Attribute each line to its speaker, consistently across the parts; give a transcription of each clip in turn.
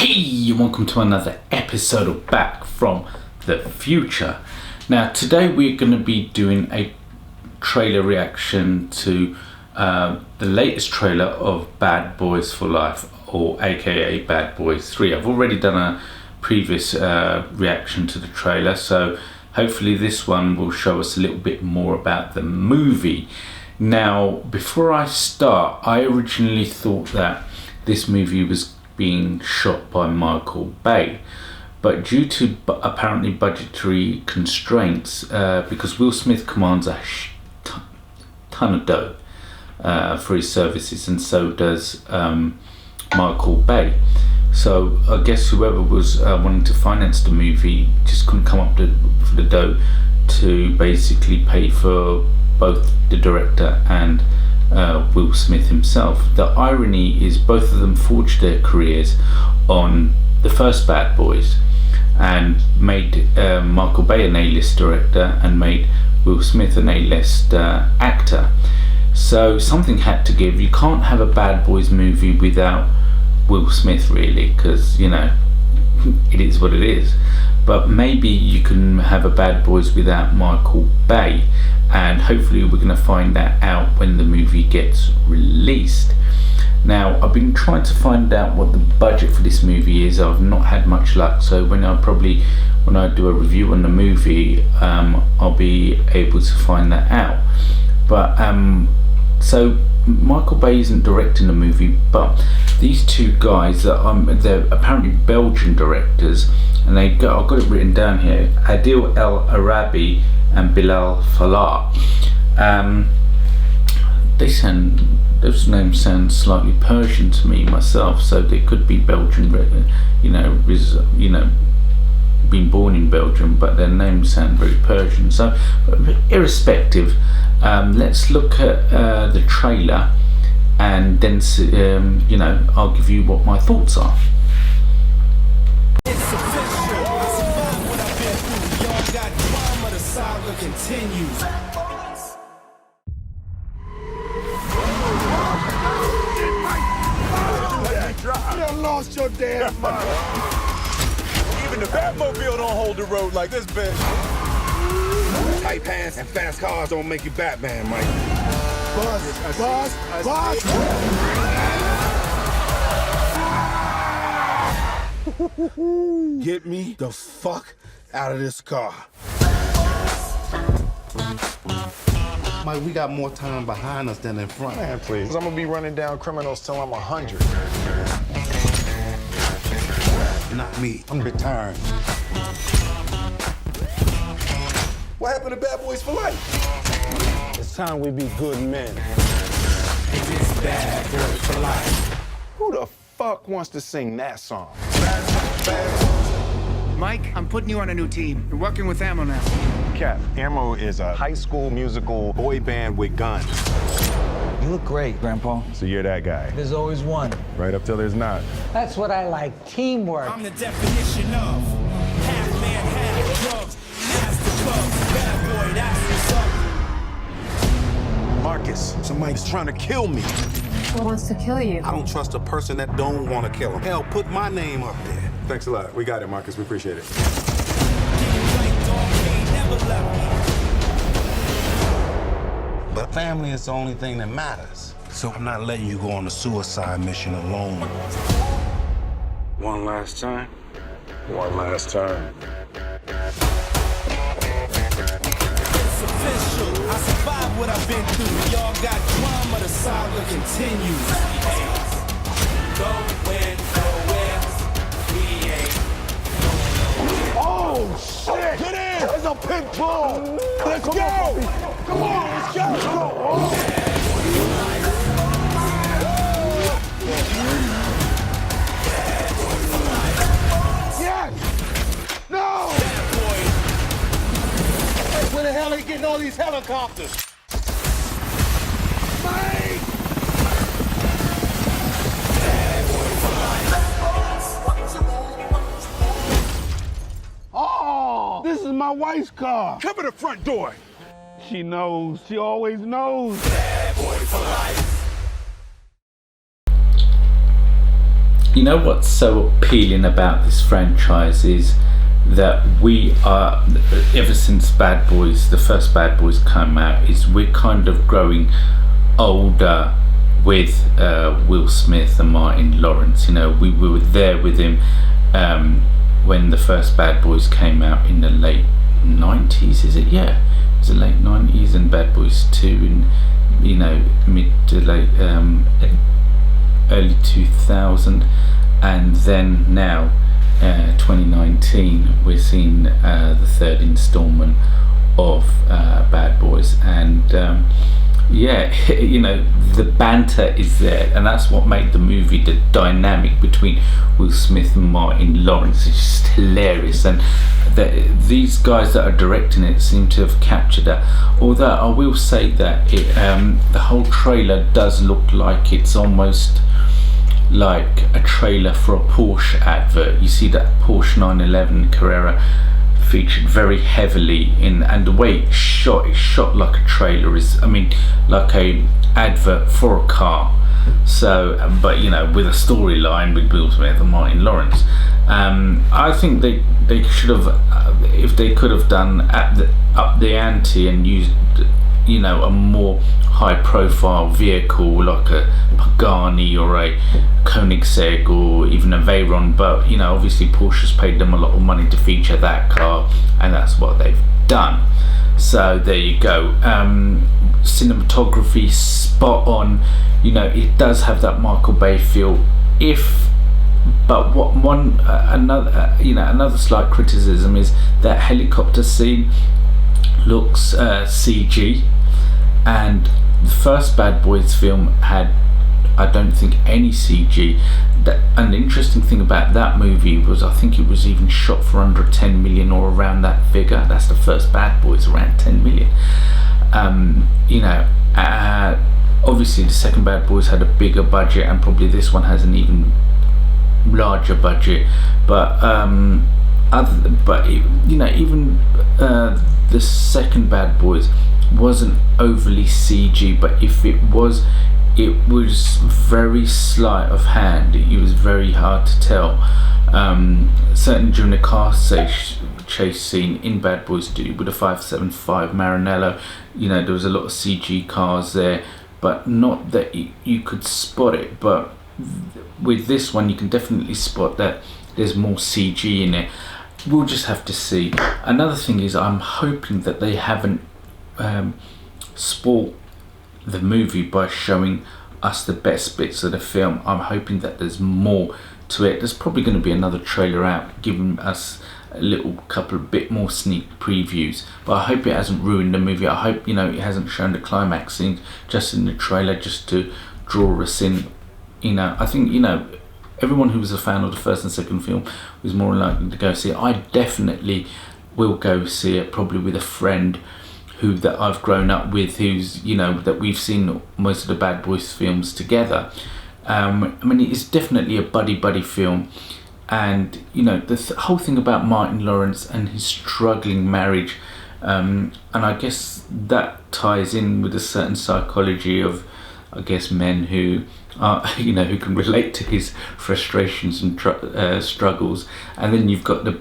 Speaker 1: Hey, and welcome to another episode of Back from the Future. Now, today we're going to be doing a trailer reaction to the latest trailer of Bad Boys for Life, or aka Bad Boys 3. I've already done a previous reaction to the trailer, so hopefully this one will show us a little bit more about the movie. Now, before I start, I originally thought that this movie was being shot by Michael Bay, but due to apparently budgetary constraints, because Will Smith commands a ton of dough for his services, and so does Michael Bay. So I guess whoever was wanting to finance the movie just couldn't come up for the dough to basically pay for both the director and Will Smith himself. The irony is both of them forged their careers on the first Bad Boys and made Michael Bay an A-list director and made Will Smith an A-list actor. So something had to give. You can't have a Bad Boys movie without Will Smith, really, because, you know, it is what it is. But maybe you can have a Bad Boys without Michael Bay, and hopefully we're going to find that out when the movie gets released. Now, I've been trying to find out what the budget for this movie is. I've not had much luck, so when I do a review on the movie, I'll be able to find that out. But so Michael Bay isn't directing the movie, but these two guys they're apparently Belgian directors, and I've got it written down here: Adil El Arabi and Bilal Fallah. Those names sound slightly Persian to me myself, so they could be Belgian, been born in Belgium, but their names sound very Persian. So irrespective, let's look at the trailer, and then I'll give you what my thoughts are.
Speaker 2: It's official. I survived what I've been through. Y'all got drama, the saga continues. You done lost your damn mind.
Speaker 3: Even the Batmobile don't hold the road like this bitch.
Speaker 4: Tight pants and fast cars don't make you Batman, Mike.
Speaker 2: Buzz.
Speaker 4: Get me the fuck out of this car. Mike, we got more time behind us than in front.
Speaker 3: Man, please. I'm gonna be running down criminals till I'm 100.
Speaker 4: Not me. I'm retiring.
Speaker 3: What happened to Bad Boys for Life?
Speaker 4: It's time we be good men.
Speaker 2: It's Bad Boys for Life.
Speaker 3: Who the fuck wants to sing that song?
Speaker 5: Mike, I'm putting you on a new team. You're working with Ammo now.
Speaker 3: Cap, Ammo is a high school musical boy band with guns.
Speaker 6: You look great, Grandpa.
Speaker 3: So you're that guy.
Speaker 6: There's always one.
Speaker 3: Right up till there's not.
Speaker 6: That's what I like, teamwork.
Speaker 2: I'm the definition of half man, half drugs. Master clubs, bad boy, that's what's up.
Speaker 4: Marcus, somebody's trying to kill me.
Speaker 7: Who wants to kill you?
Speaker 4: I don't trust a person that don't want to kill him. Hell, put my name up there.
Speaker 3: Thanks a lot. We got it, Marcus. We appreciate it.
Speaker 4: But family is the only thing that matters. So I'm not letting you go on a suicide mission alone. One last time.
Speaker 3: One last time.
Speaker 2: It's official. I survived what I've been through. Y'all got drama, the saga continues. Going nowhere. We ain't.
Speaker 4: Oh, shit! Get in! There's a pit bull! Let's go! Come on, let's go! Let's go! Yes! No! Where the hell are you getting all these helicopters? Mike! Oh! This is my wife's car.
Speaker 3: Cover the front door.
Speaker 4: She knows. She always knows.
Speaker 1: You know what's so appealing about this franchise is that we are, ever since Bad Boys, the first Bad Boys came out, is we're kind of growing older with Will Smith and Martin Lawrence. You know, we were there with him when the first Bad Boys came out in the late 90s, is it? Yeah, it was the late 90s, and Bad Boys 2 in, you know, mid to late early 2000, and then now 2019 we're seeing the third installment of Bad Boys, and yeah, you know, the banter is there, and that's what made the movie, the dynamic between Will Smith and Martin Lawrence is just hilarious, and these guys that are directing it seem to have captured that. Although I will say that it, the whole trailer does look like it's almost like a trailer for a Porsche advert. You see that Porsche 911 Carrera featured very heavily in, and the way it's shot like a trailer, is, I mean, like a advert for a car. So, but you know, with a storyline with Will Smith and Martin Lawrence, I think they should have, if they could have done up the ante and used, you know, a more high profile vehicle like a Pagani or a Koenigsegg or even a Veyron, but you know, obviously Porsche's paid them a lot of money to feature that car, and that's what they've done. So there you go. Cinematography spot on. You know, it does have that Michael Bay feel. But what another slight criticism is that helicopter scene looks CG, and the first Bad Boys film had, I don't think, any CG. And the interesting thing about that movie was, I think it was even shot for under 10 million or around that figure. That's the first Bad Boys, around 10 million. You know, obviously the second Bad Boys had a bigger budget, and probably this one has an even larger budget, but you know, even the second Bad Boys wasn't overly CG, but if it was very sleight of hand. It was very hard to tell. Certainly during the car chase scene in Bad Boys 2 with a 575 Maranello, you know, there was a lot of CG cars there, but not that you could spot it. But with this one, you can definitely spot that there's more CG in it. We'll just have to see. Another thing is, I'm hoping that they haven't spoiled the movie by showing us the best bits of the film. I'm hoping that there's more to it. There's probably going to be another trailer out giving us a little couple of bit more sneak previews, but I hope it hasn't ruined the movie. I hope, you know, it hasn't shown the climax scene just in the trailer just to draw us in. You know, I think, you know, everyone who was a fan of the first and second film was more likely to go see it. I definitely will go see it, probably with a friend that I've grown up with, who's, you know, that we've seen most of the Bad Boys films together. I mean, it's definitely a buddy film, and you know, the whole thing about Martin Lawrence and his struggling marriage, and I guess that ties in with a certain psychology of, I guess, men who are, you know, who can relate to his frustrations and struggles. And then you've got the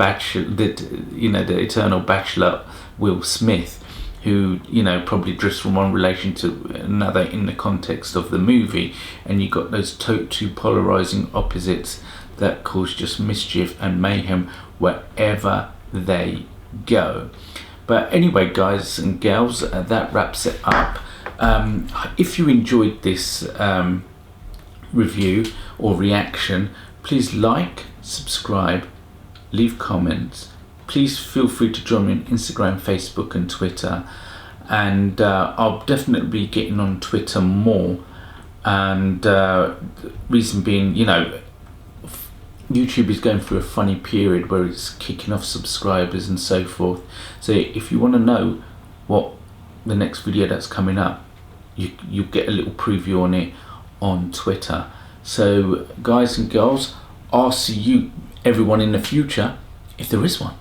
Speaker 1: eternal bachelor Will Smith, who, you know, probably drifts from one relation to another in the context of the movie, and you got those two polarizing opposites that cause just mischief and mayhem wherever they go. But anyway, guys and gals, that wraps it up. If you enjoyed this review or reaction, please like, subscribe, leave comments. Please feel free to join me on Instagram, Facebook and Twitter, and I'll definitely be getting on Twitter more, and reason being, you know, YouTube is going through a funny period where it's kicking off subscribers and so forth. So if you want to know what the next video that's coming up, you'll get a little preview on it on Twitter. So guys and girls, I'll see you everyone in the future, if there is one.